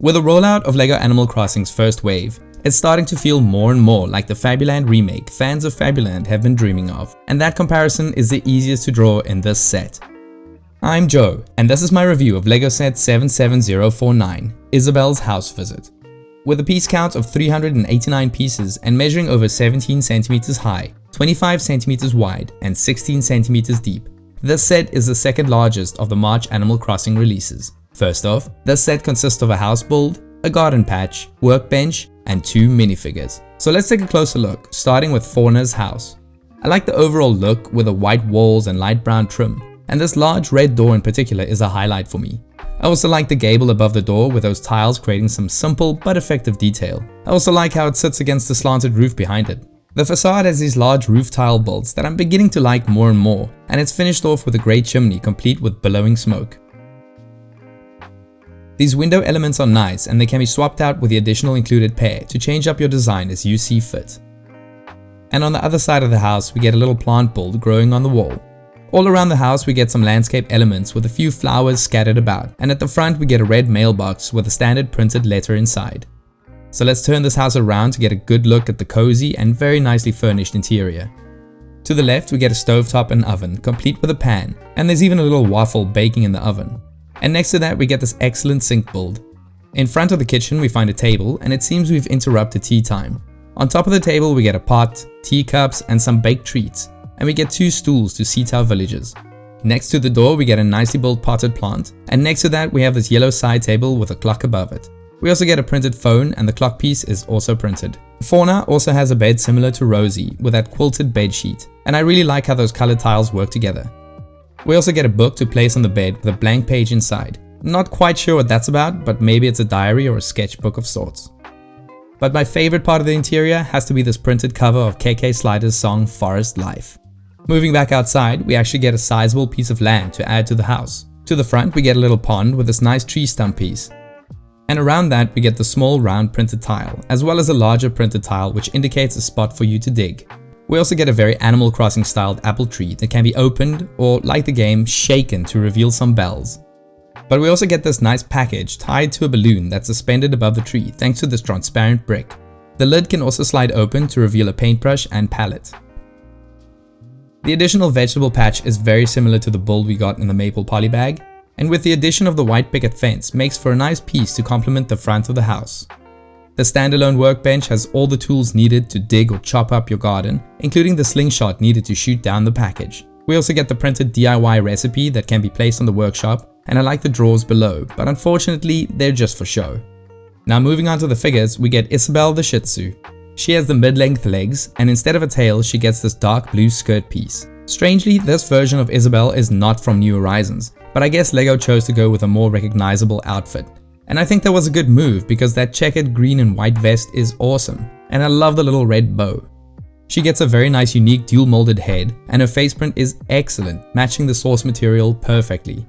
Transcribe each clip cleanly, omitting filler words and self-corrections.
With the rollout of LEGO Animal Crossing's first wave, it's starting to feel more and more like the Fabuland remake fans of Fabuland have been dreaming of, and that comparison is the easiest to draw in this set. I'm Joe, and this is my review of LEGO set 77049, Isabelle's House Visit. With a piece count of 389 pieces and measuring over 17 centimeters high, 25 centimeters wide, and 16 centimeters deep, this set is the second largest of the March Animal Crossing releases. First off, this set consists of a house build, a garden patch, workbench, and 2 minifigures. So let's take a closer look, starting with Fauna's house. I like the overall look with the white walls and light brown trim, and this large red door in particular is a highlight for me. I also like the gable above the door with those tiles creating some simple but effective detail. I also like how it sits against the slanted roof behind it. The facade has these large roof tile builds that I'm beginning to like more and more, and it's finished off with a great chimney complete with billowing smoke. These window elements are nice and they can be swapped out with the additional included pair to change up your design as you see fit. And on the other side of the house we get a little plant build growing on the wall. All around the house we get some landscape elements with a few flowers scattered about, and at the front we get a red mailbox with a standard printed letter inside. So let's turn this house around to get a good look at the cozy and very nicely furnished interior. To the left we get a stovetop and oven complete with a pan, and there's even a little waffle baking in the oven. And next to that we get this excellent sink build. In front of the kitchen we find a table, and it seems we've interrupted tea time. On top of the table we get a pot, teacups, and some baked treats. And we get 2 stools to seat our villagers. Next to the door we get a nicely built potted plant, and next to that we have this yellow side table with a clock above it. We also get a printed phone, and the clock piece is also printed. Fauna also has a bed similar to Rosie with that quilted bed sheet, and I really like how those colored tiles work together. We also get a book to place on the bed with a blank page inside. Not quite sure what that's about, but maybe it's a diary or a sketchbook of sorts. But my favorite part of the interior has to be this printed cover of KK Slider's song Forest Life. Moving back outside, we actually get a sizable piece of land to add to the house. To the front we get a little pond with this nice tree stump piece. And around that we get the small round printed tile, as well as a larger printed tile which indicates a spot for you to dig. We also get a very Animal Crossing styled apple tree that can be opened or, like the game, shaken to reveal some bells. But we also get this nice package tied to a balloon that's suspended above the tree thanks to this transparent brick. The lid can also slide open to reveal a paintbrush and palette. The additional vegetable patch is very similar to the build we got in the maple poly bag, and with the addition of the white picket fence makes for a nice piece to complement the front of the house. The standalone workbench has all the tools needed to dig or chop up your garden, including the slingshot needed to shoot down the package. We also get the printed DIY recipe that can be placed on the workshop, and I like the drawers below, but unfortunately they're just for show. Now moving on to the figures, we get Isabelle the Shih Tzu. She has the mid-length legs, and instead of a tail she gets this dark blue skirt piece. Strangely, this version of Isabelle is not from New Horizons, but I guess LEGO chose to go with a more recognizable outfit. And I think that was a good move because that checkered green and white vest is awesome, and I love the little red bow. She gets a very nice unique dual molded head, and her face print is excellent, matching the source material perfectly.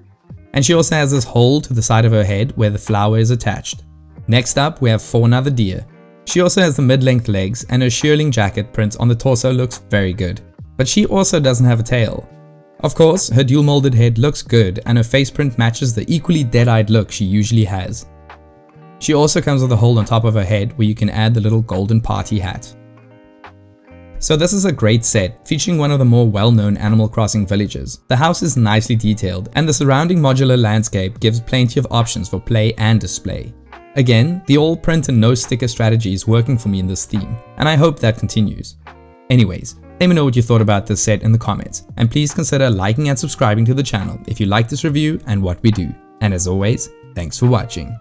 And she also has this hole to the side of her head where the flower is attached. Next up we have Fauna the deer. She also has the mid-length legs, and her shearling jacket print on the torso looks very good. But she also doesn't have a tail. Of course, her dual molded head looks good, and her face print matches the equally dead-eyed look she usually has. She also comes with a hole on top of her head where you can add the little golden party hat. So this is a great set, featuring one of the more well-known Animal Crossing villages. The house is nicely detailed, and the surrounding modular landscape gives plenty of options for play and display. Again, the all print and no sticker strategy is working for me in this theme, and I hope that continues. Anyways, let me know what you thought about this set in the comments, and please consider liking and subscribing to the channel if you like this review and what we do. And as always, thanks for watching.